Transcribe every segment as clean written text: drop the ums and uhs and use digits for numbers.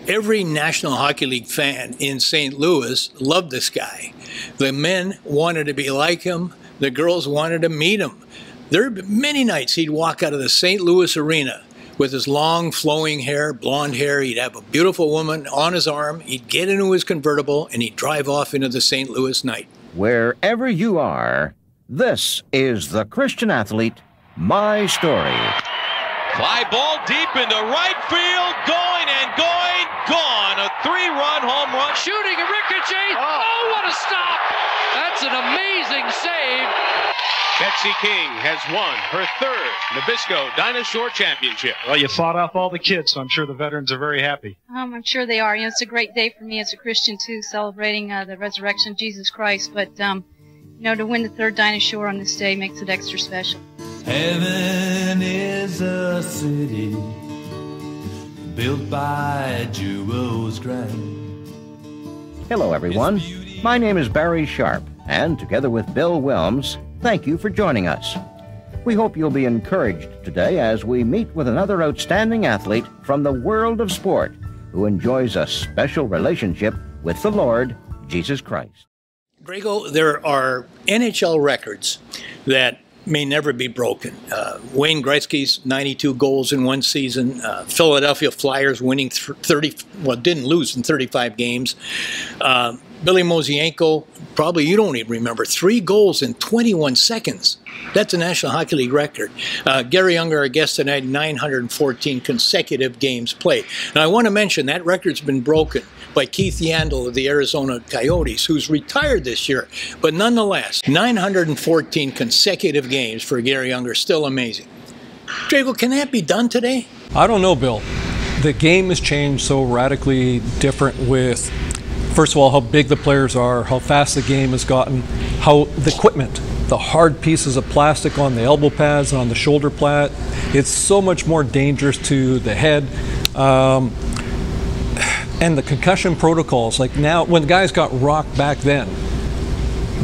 Every National Hockey League fan in St. Louis loved this guy. The men wanted to be like him. The girls wanted to meet him. There have been many nights he'd walk out of the St. Louis arena with his long flowing hair, blonde hair. He'd have a beautiful woman on his arm. He'd get into his convertible and he'd drive off into the St. Louis night. Wherever you are, this is the Christian Athlete, My Story. Fly ball deep into right field, going and going, gone. A three-run home run. Shooting a ricochet. Oh, what a stop! That's an amazing save. Betsy King has won her third Nabisco Dinosaur Championship. Well, you fought off all the kids, so I'm sure the veterans are very happy. I'm sure they are. You know, it's a great day for me as a Christian, too, celebrating the resurrection of Jesus Christ. But, you know, to win the third dinosaur on this day makes it extra special. Heaven is a city built by jewels grand. Hello, everyone. My name is Barry Sharp, and together with Bill Wilms, thank you for joining us. We hope you'll be encouraged today as we meet with another outstanding athlete from the world of sport who enjoys a special relationship with the Lord Jesus Christ. Drago, there are NHL records that may never be broken. Wayne Gretzky's 92 goals in one season. Philadelphia Flyers winning 30, well, didn't lose in 35 games. Billy Mosienko, probably you don't even remember, 3 goals in 21 seconds. That's a National Hockey League record. Garry Unger, our guest tonight, 914 consecutive games played. Now, I want to mention that record's been broken by Keith Yandel of the Arizona Coyotes, who's retired this year. But nonetheless, 914 consecutive games for Garry Unger, still amazing. Drago, can that be done today? I don't know, Bill. The game has changed so radically different with, first of all, how big the players are, how fast the game has gotten, how the equipment, the hard pieces of plastic on the elbow pads and on the shoulder pad, it's so much more dangerous to the head. And the concussion protocols, like now, when guys got rocked back then,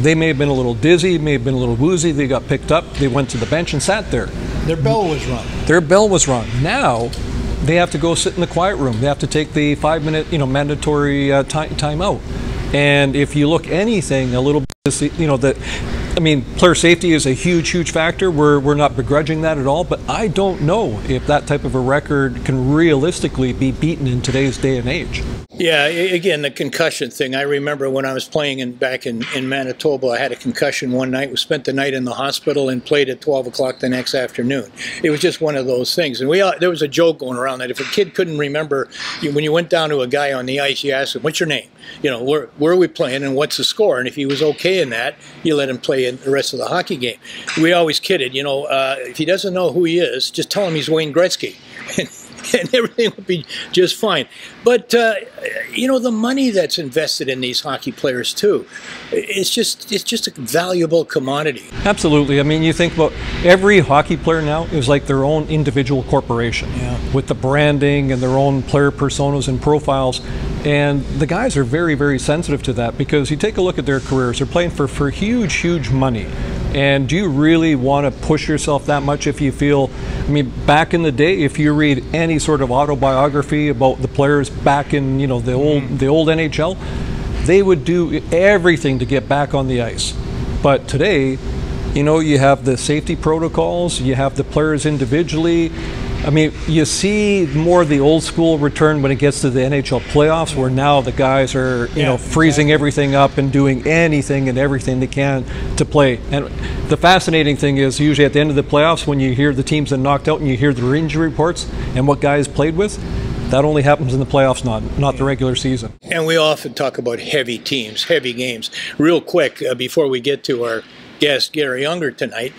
they may have been a little dizzy, may have been a little woozy, they got picked up, they went to the bench and sat there. Their bell was rung. Their bell was rung. Now, they have to go sit in the quiet room. They have to take the 5-minute, mandatory time out. And if you look anything a little bit, player safety is a huge, huge factor. We're not begrudging that at all, but I don't know if that type of a record can realistically be beaten in today's day and age. Yeah, again, the concussion thing. I remember when I was playing back in Manitoba, I had a concussion one night. We spent the night in the hospital and played at 12 o'clock the next afternoon. It was just one of those things. And there was a joke going around that if a kid couldn't remember, when you went down to a guy on the ice, you asked him, what's your name? Where are we playing and what's the score? And if he was okay in that, you let him play in the rest of the hockey game. We always kidded, if he doesn't know who he is, just tell him he's Wayne Gretzky. And everything would be just fine. But, the money that's invested in these hockey players, too, it's just a valuable commodity. Absolutely. I mean, you think about every hockey player now is like their own individual corporation, with the branding and their own player personas and profiles. And the guys are very, very sensitive to that because you take a look at their careers, they're playing for huge, huge money. And do you really want to push yourself that much if you feel, back in the day, if you read any sort of autobiography about the players back in, the old NHL, they would do everything to get back on the ice. But today, you have the safety protocols, you have the players individually. You see more of the old school return when it gets to the NHL playoffs, where now the guys are, freezing everything up and doing anything and everything they can to play. And the fascinating thing is usually at the end of the playoffs, when you hear the teams that knocked out and you hear their injury reports and what guys played with, that only happens in the playoffs, not the regular season. And we often talk about heavy teams, heavy games. Real quick, before we get to our guest, Garry Unger, tonight,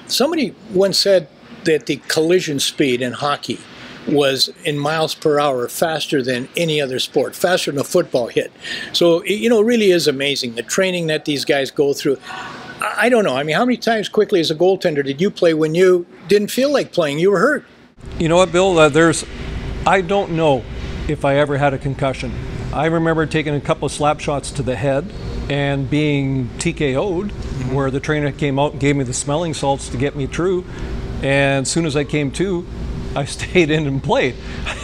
somebody once said that the collision speed in hockey was in miles per hour faster than any other sport, faster than a football hit. So, it really is amazing, the training that these guys go through. I don't know. How many times quickly as a goaltender did you play when you didn't feel like playing? You were hurt. You know what, Bill? I don't know if I ever had a concussion. I remember taking a couple of slap shots to the head and being TKO'd, where the trainer came out and gave me the smelling salts to get me through. And as soon as I came to, I stayed in and played.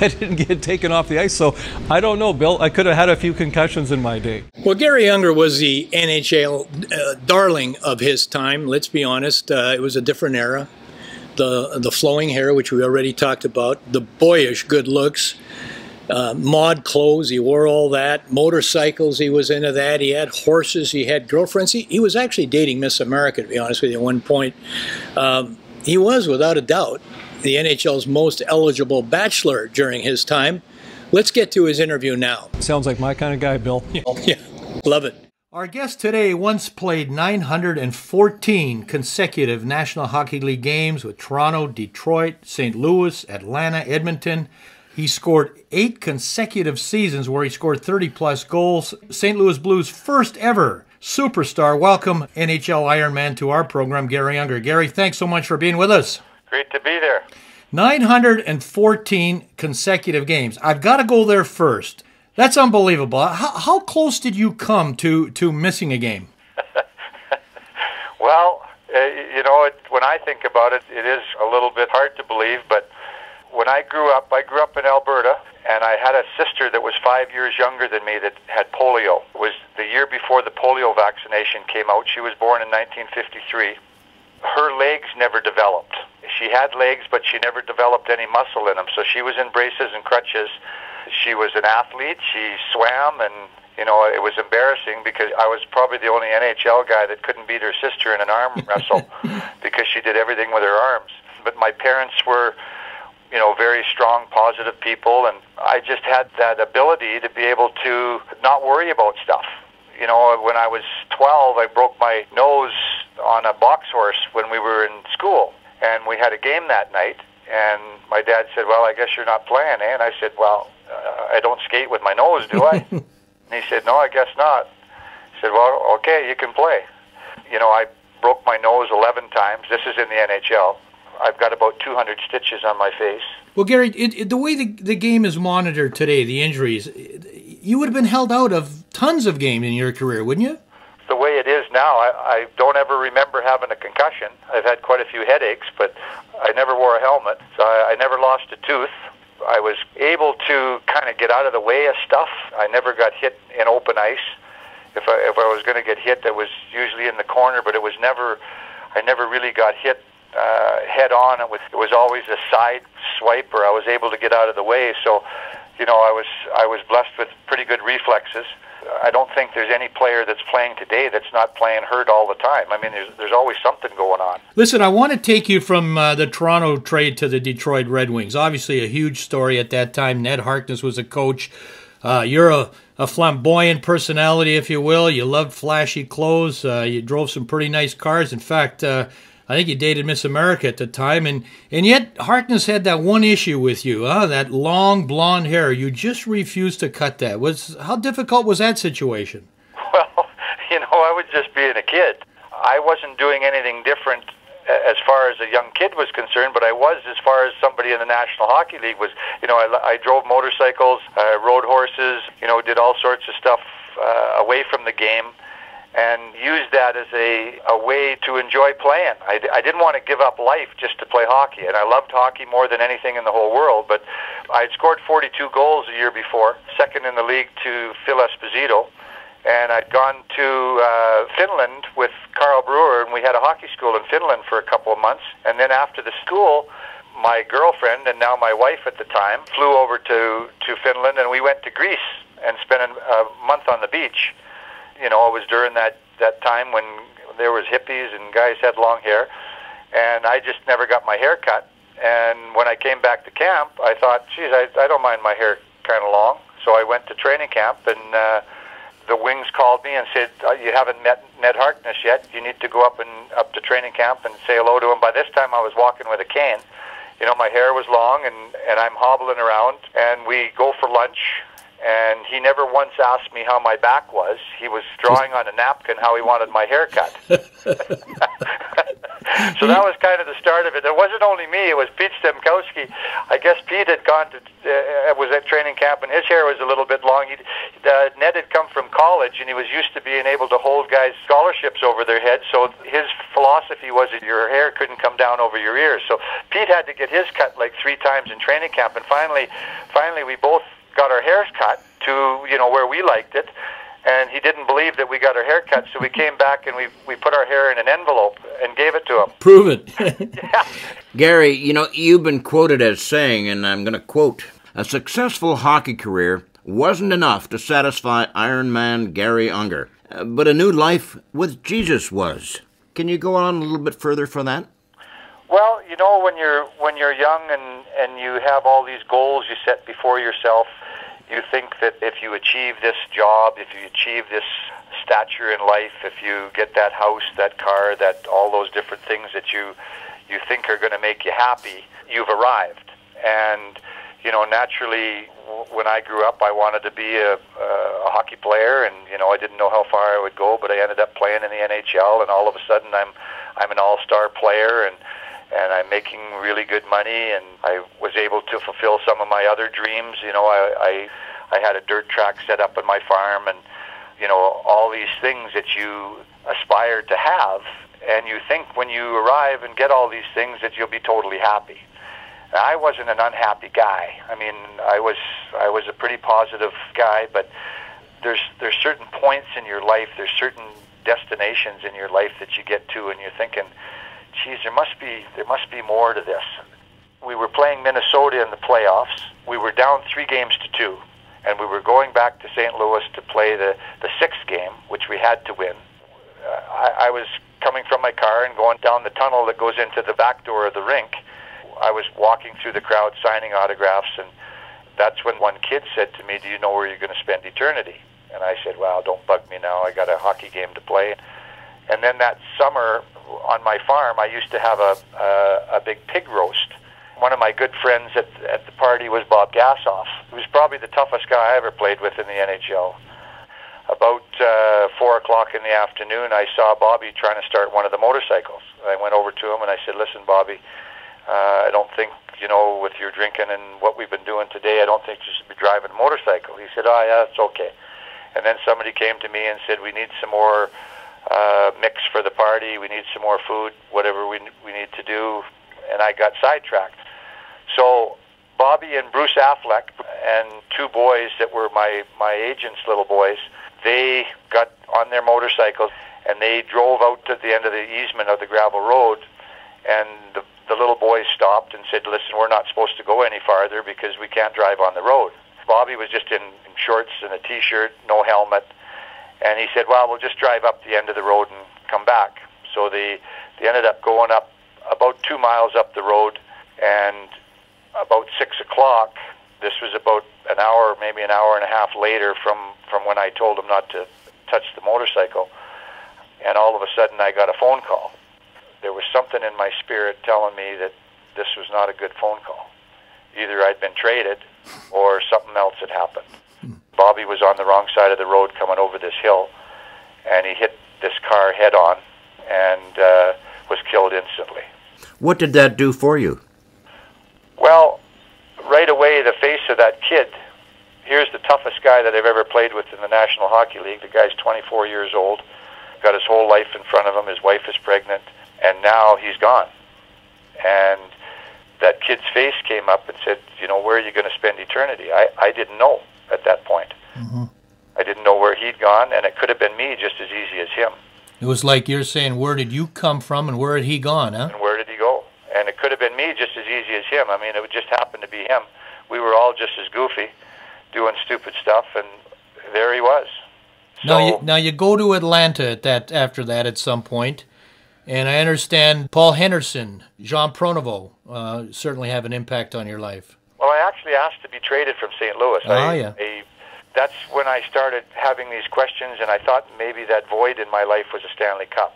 I didn't get taken off the ice. So I don't know, Bill. I could have had a few concussions in my day. Well, Garry Unger was the NHL darling of his time. Let's be honest. It was a different era. The flowing hair, which we already talked about, the boyish good looks, mod clothes, he wore all that, motorcycles, he was into that, he had horses, he had girlfriends. He was actually dating Miss America, to be honest with you, at one point. He was, without a doubt, the NHL's most eligible bachelor during his time. Let's get to his interview now. Sounds like my kind of guy, Bill. Yeah, love it. Our guest today once played 914 consecutive National Hockey League games with Toronto, Detroit, St. Louis, Atlanta, Edmonton. He scored 8 consecutive seasons where he scored 30-plus goals. St. Louis Blues' first ever superstar. Welcome, NHL Ironman, to our program, Garry Unger. Garry, thanks so much for being with us. Great to be there. 914 consecutive games. I've got to go there first. That's unbelievable. How close did you come to missing a game? Well, when I think about it, it is a little bit hard to believe, but when I grew up in Alberta, and I had a sister that was 5 years younger than me that had polio. It was the year before the polio vaccination came out. She was born in 1953. Her legs never developed. She had legs, but she never developed any muscle in them, so she was in braces and crutches. She was an athlete. She swam, and it was embarrassing because I was probably the only NHL guy that couldn't beat her sister in an arm wrestle because she did everything with her arms. But my parents were, very strong, positive people, and I just had that ability to be able to not worry about stuff. When I was 12, I broke my nose on a box horse when we were in school, and we had a game that night, and my dad said, "Well, I guess you're not playing, eh?" And I said, "Well, I don't skate with my nose, do I?" And he said, "No, I guess not." I said, "Well, okay, you can play." I broke my nose 11 times. This is in the NHL. I've got about 200 stitches on my face. Well, Garry, the way the game is monitored today, the injuries, you would have been held out of tons of games in your career, wouldn't you? The way it is now, I don't ever remember having a concussion. I've had quite a few headaches, but I never wore a helmet, so I never lost a tooth. I was able to kind of get out of the way of stuff. I never got hit in open ice. If I was going to get hit, that was usually in the corner, but I never really got hit head on. It was always a side swipe, or I was able to get out of the way. So, I was blessed with pretty good reflexes. I don't think there's any player that's playing today that's not playing hurt all the time. I mean, there's always something going on. Listen, I want to take you from the Toronto trade to the Detroit Red Wings. Obviously a huge story at that time. Ned Harkness was a coach. You're a flamboyant personality, if you will. You loved flashy clothes. You drove some pretty nice cars. In fact, I think you dated Miss America at the time, and yet Harkness had that one issue with you, that long blonde hair. You just refused to cut that. How difficult was that situation? Well, I was just being a kid. I wasn't doing anything different as far as a young kid was concerned, but I was as far as somebody in the National Hockey League was. I drove motorcycles, rode horses, did all sorts of stuff away from the game, and used that as a way to enjoy playing. I didn't want to give up life just to play hockey, and I loved hockey more than anything in the whole world, but I'd scored 42 goals a year before, second in the league to Phil Esposito, and I'd gone to Finland with Carl Brewer, and we had a hockey school in Finland for a couple of months, and then after the school, my girlfriend, and now my wife at the time, flew over to Finland, and we went to Greece and spent a month on the beach. It was during that time when there was hippies and guys had long hair, and I just never got my hair cut. And when I came back to camp, I thought, geez, I don't mind my hair kind of long. So I went to training camp, and the Wings called me and said, you haven't met Ned Harkness yet. You need to go up to training camp and say hello to him. By this time, I was walking with a cane. My hair was long, and I'm hobbling around, and we go for lunch. And he never once asked me how my back was. He was drawing on a napkin how he wanted my hair cut. So that was kind of the start of it. It wasn't only me; it was Pete Stemkowski. I guess Pete had gone to was at training camp, and his hair was a little bit long. Ned had come from college, and he was used to being able to hold guys' scholarships over their heads. So his philosophy was that your hair couldn't come down over your ears. So Pete had to get his cut like 3 times in training camp, and finally we both got our hairs cut to where we liked it. And he didn't believe that we got our hair cut, so we came back and we put our hair in an envelope and gave it to him. Prove it. Yeah. Gary, you've been quoted as saying, and I'm going to quote, "A successful hockey career wasn't enough to satisfy Iron Man Garry Unger, but a new life with Jesus was." Can you go on a little bit further for that? Well, when you're young and you have all these goals you set before yourself, you think that if you achieve this job, if you achieve this stature in life, if you get that house, that car, that all those different things that you think are going to make you happy, you've arrived. And naturally, when I grew up, I wanted to be a hockey player, and I didn't know how far I would go, but I ended up playing in the NHL, and all of a sudden I'm an all-star player, and I'm making really good money, and I was able to fulfill some of my other dreams. I had a dirt track set up on my farm, and all these things that you aspire to have, and you think when you arrive and get all these things that you'll be totally happy. I wasn't an unhappy guy. I mean, I was a pretty positive guy, but there's certain points in your life, there's certain destinations in your life that you get to, and you're thinking, geez, there must be more to this. We were playing Minnesota in the playoffs. We were down 3-2, and we were going back to St. Louis to play the 6th game, which we had to win. I was coming from my car and going down the tunnel that goes into the back door of the rink. I was walking through the crowd signing autographs, and that's when one kid said to me, "Do you know where you're going to spend eternity?" And I said, "Well, don't bug me now. I got a hockey game to play." And then that summer on my farm, I used to have a big pig roast. One of my good friends at the party was Bob Gassoff, who was probably the toughest guy I ever played with in the NHL. About 4 o'clock in the afternoon, I saw Bobby trying to start one of the motorcycles. I went over to him and I said, "Listen, Bobby, I don't think, with your drinking and what we've been doing today, I don't think you should be driving a motorcycle." He said, "Oh, yeah, it's okay." And then somebody came to me and said, "We need some more mix for the party, we need some more food, whatever we need to do," and I got sidetracked. So Bobby and Bruce Affleck and 2 boys that were my agent's little boys, they got on their motorcycles and they drove out to the end of the easement of the gravel road, and the little boys stopped and said, "Listen, we're not supposed to go any farther because we can't drive on the road." Bobby was just in shorts and a t-shirt, no helmet. And he said, "Well, we'll just drive up the end of the road and come back." So they ended up going up about 2 miles up the road, and about 6 o'clock, this was about an hour, maybe an hour and a half later from when I told them not to touch the motorcycle, and all of a sudden I got a phone call. There was something in my spirit telling me that this was not a good phone call. Either I'd been traded or something else had happened. Bobby was on the wrong side of the road coming over this hill, and he hit this car head on and was killed instantly. What did that do for you? Well, right away, the face of that kid, here's the toughest guy that I've ever played with in the National Hockey League. The guy's 24 years old, got his whole life in front of him, his wife is pregnant, and now he's gone. And that kid's face came up and said, "Where are you going to spend eternity?" I didn't know at that point. Mm-hmm. I didn't know where he'd gone, and it could have been me just as easy as him. It was like you're saying, where did you come from and where had he gone, huh? And where did he go? And it could have been me just as easy as him. I mean, it would just happen to be him. We were all just as goofy, doing stupid stuff, and there he was. So, Now you go to Atlanta after that at some point, and I understand Paul Henderson, Jean Pronovo certainly have an impact on your life. Well, I actually asked to be traded from St. Louis. That's when I started having these questions, and I thought maybe that void in my life was a Stanley Cup.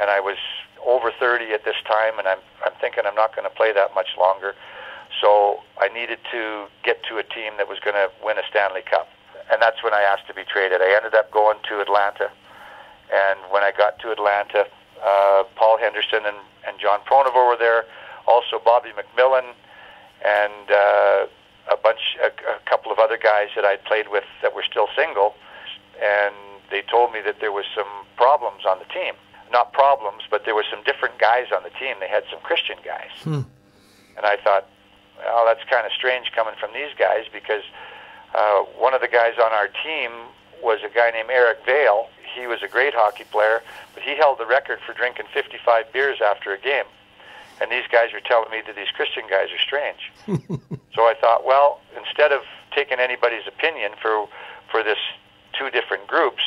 And I was over 30 at this time, and I'm thinking I'm not going to play that much longer. So I needed to get to a team that was going to win a Stanley Cup. And that's when I asked to be traded. I ended up going to Atlanta. And when I got to Atlanta, Paul Henderson and John Pronovo were there. Also Bobby McMillan and a couple of other guys that I'd played with that were still single. And they told me that there was some problems on the team. Not problems, but there were some different guys on the team. They had some Christian guys. And I thought, well, that's kind of strange coming from these guys, because one of the guys on our team was a guy named Eric Vale. He was a great hockey player, but he held the record for drinking 55 beers after a game. And these guys were telling me that these Christian guys are strange. So I thought, well, instead of taking anybody's opinion for this two different groups,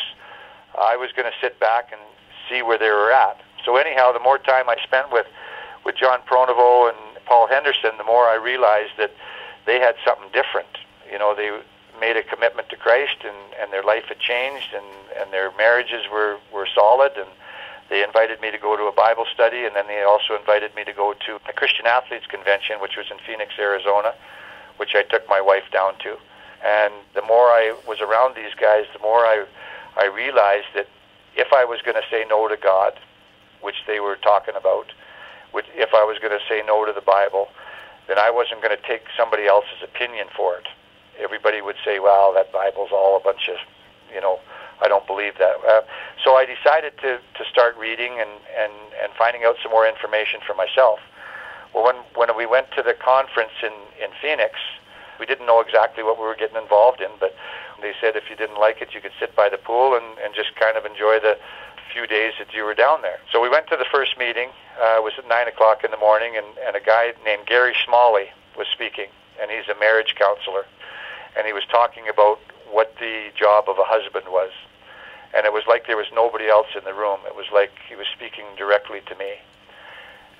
I was going to sit back and see where they were at. So anyhow, the more time I spent with John Pronovo and Paul Henderson, the more I realized that they had something different. You know, they made a commitment to Christ, and their life had changed, and their marriages were solid, and they invited me to go to a Bible study, and then they also invited me to go to a Christian Athletes Convention, which was in Phoenix, Arizona, which I took my wife down to. And the more I was around these guys, the more I realized that if I was going to say no to God, which they were talking about, if I was going to say no to the Bible, then I wasn't going to take somebody else's opinion for it. Everybody would say, well, that Bible's all a bunch of, I don't believe that. So I decided to start reading and finding out some more information for myself. Well, when we went to the conference in Phoenix, we didn't know exactly what we were getting involved in, but they said if you didn't like it, you could sit by the pool and just kind of enjoy the few days that you were down there. So we went to the first meeting. It was at 9 o'clock in the morning, and a guy named Garry was speaking, and he's a marriage counselor. And he was talking about what the job of a husband was. And it was like there was nobody else in the room. It was like he was speaking directly to me.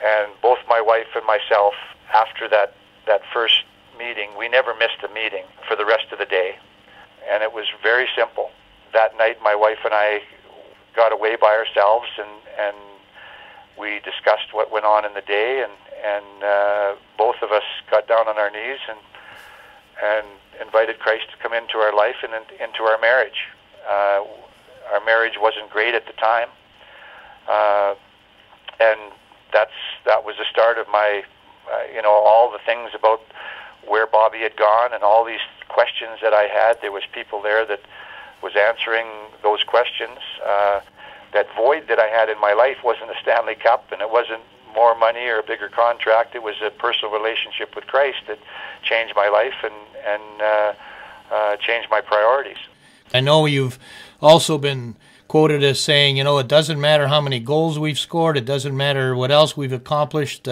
And both my wife and myself, after that first meeting, we never missed a meeting for the rest of the day. And it was very simple. That night, my wife and I got away by ourselves, and we discussed what went on in the day, and both of us got down on our knees and invited Christ to come into our life and into our marriage. Our marriage wasn't great at the time, and that was the start of my, all the things about where Bobby had gone and all these questions that I had. There was people there that was answering those questions. That void that I had in my life wasn't a Stanley Cup, and it wasn't more money or a bigger contract. It was a personal relationship with Christ that changed my life and changed my priorities. I know you've also been quoted as saying, it doesn't matter how many goals we've scored, it doesn't matter what else we've accomplished.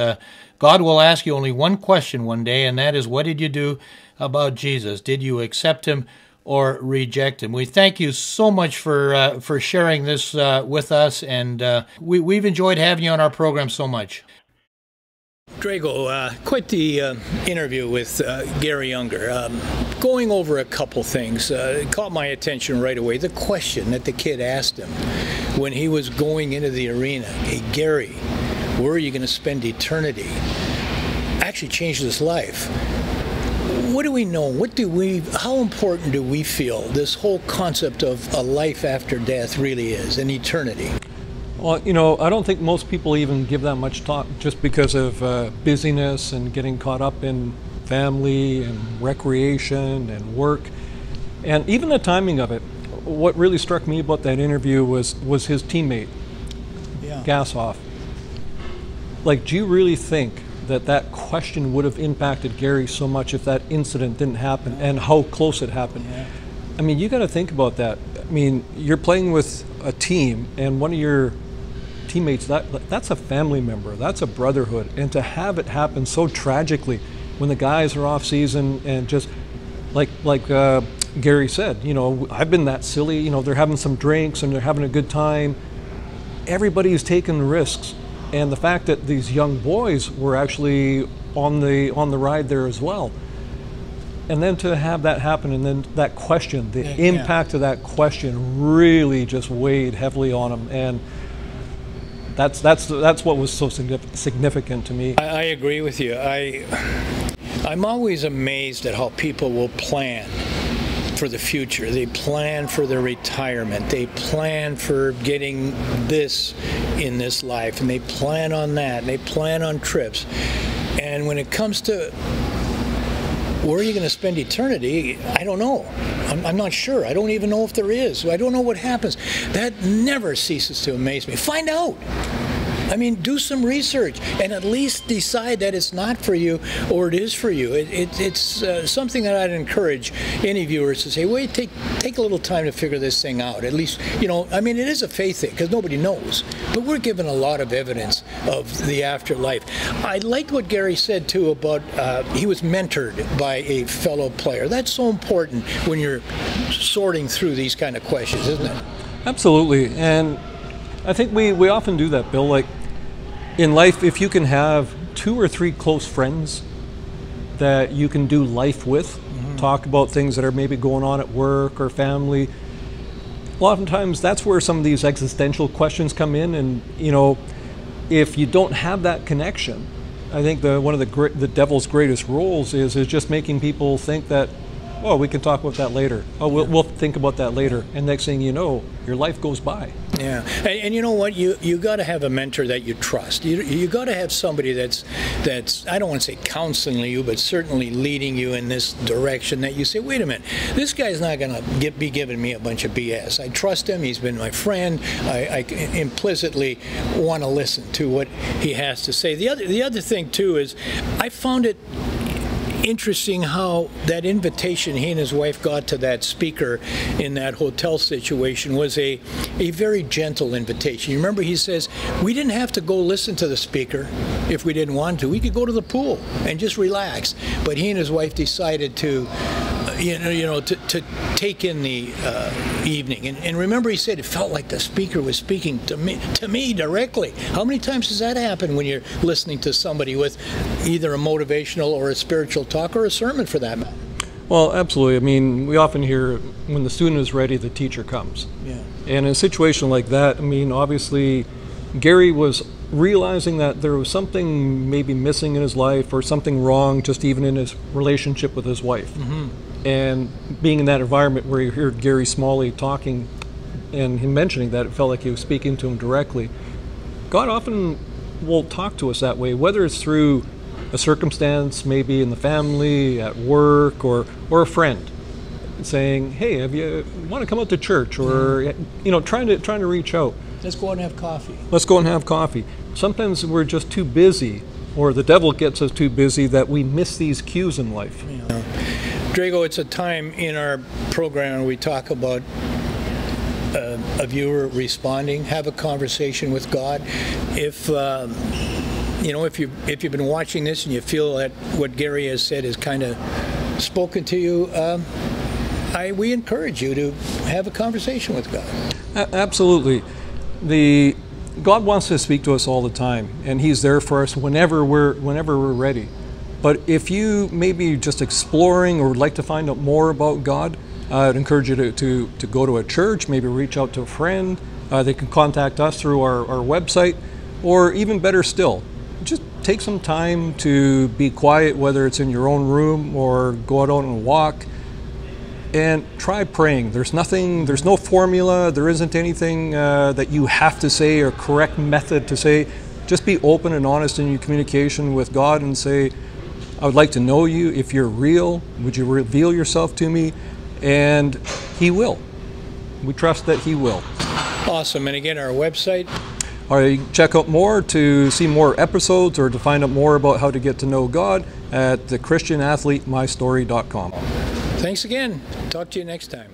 God will ask you only one question one day, and that is, what did you do about Jesus? Did you accept him or reject him? We thank you so much for sharing this with us, and we've enjoyed having you on our program so much. Drago, quite the interview with Garry Unger. Going over a couple things caught my attention right away. The question that the kid asked him when he was going into the arena, hey, Garry, where are you going to spend eternity? Actually changed his life. What do we know? How important do we feel this whole concept of a life after death really is, an eternity? Well, I don't think most people even give that much thought, just because of busyness and getting caught up in family and recreation and work, and even the timing of it. What really struck me about that interview was his teammate, Gassoff. Like, do you really think that question would have impacted Garry so much if that incident didn't happen, and how close it happened? Yeah. I mean, you got to think about that. I mean, you're playing with a team, and one of your teammates, that's a family member, that's a brotherhood, and to have it happen so tragically when the guys are off season, and just like Garry said, I've been that silly, they're having some drinks and they're having a good time. Everybody's taking risks, and the fact that these young boys were actually on the ride there as well. And then to have that happen, and then that question, the impact of that question really just weighed heavily on him, and that's what was so significant to me. I agree with you. I'm always amazed at how people will plan for the future. They plan for their retirement. They plan for getting this in this life, and they plan on that, and they plan on trips. And when it comes to where are you going to spend eternity, I don't know. I'm not sure. I don't even know if there is. I don't know what happens. That never ceases to amaze me. Find out. I mean, do some research and at least decide that it's not for you or it is for you. It's something that I'd encourage any viewers to say, wait, take a little time to figure this thing out. At least, you know, I mean, it is a faith thing because nobody knows. But we're given a lot of evidence of the afterlife. I liked what Garry said, too, about he was mentored by a fellow player. That's so important when you're sorting through these kind of questions, isn't it? Absolutely. And I think we often do that, Bill. Like, in life, if you can have 2 or 3 close friends that you can do life with, talk about things that are maybe going on at work or family, oftentimes that's where some of these existential questions come in. And, you know, if you don't have that connection, I think one of the devil's greatest roles is just making people think that, oh, we can talk about that later. Oh, we'll think about that later. And next thing you know, your life goes by. Yeah, and you know what? You got to have a mentor that you trust. You got to have somebody that's I don't want to say counseling you, but certainly leading you in this direction that you say, wait a minute, this guy's not going to be giving me a bunch of BS. I trust him. He's been my friend. I implicitly want to listen to what he has to say. The other thing too is I found it interesting how that invitation he and his wife got to that speaker in that hotel situation was a very gentle invitation. You remember he says, we didn't have to go listen to the speaker if we didn't want to. We could go to the pool and just relax. But he and his wife decided to to take in the evening. And remember he said it felt like the speaker was speaking to me directly. How many times does that happen when you're listening to somebody with either a motivational or a spiritual talk or a sermon for that matter? Well, absolutely. I mean, we often hear when the student is ready, the teacher comes. Yeah. And in a situation like that, I mean, obviously, Garry was realizing that there was something maybe missing in his life or something wrong just even in his relationship with his wife. And being in that environment where you heard Garry Smalley talking and him mentioning that, it felt like he was speaking to him directly. God often will talk to us that way, whether it's through a circumstance, maybe in the family, at work, or a friend saying, hey, want to come out to church, or trying to reach out. Let's go out and have coffee. Let's go and have coffee. Sometimes we're just too busy, or the devil gets us too busy that we miss these cues in life. Yeah. Drago, it's a time in our program where we talk about a viewer responding, have a conversation with God. If you've been watching this and you feel that what Garry has said has kind of spoken to you, we encourage you to have a conversation with God. Absolutely. God wants to speak to us all the time, and He's there for us whenever we're ready. But if you may be just exploring or would like to find out more about God, I'd encourage you to go to a church, maybe reach out to a friend. They can contact us through our website, or even better still, just take some time to be quiet, whether it's in your own room or go out on a walk, and try praying. There's no formula, there isn't anything that you have to say or correct method to say. Just be open and honest in your communication with God and say, I would like to know you. If you're real, would you reveal yourself to me? And He will. We trust that He will. Awesome. And again, our website? Or you can check out more to see more episodes or to find out more about how to get to know God at thechristianathletemystory.com. Thanks again. Talk to you next time.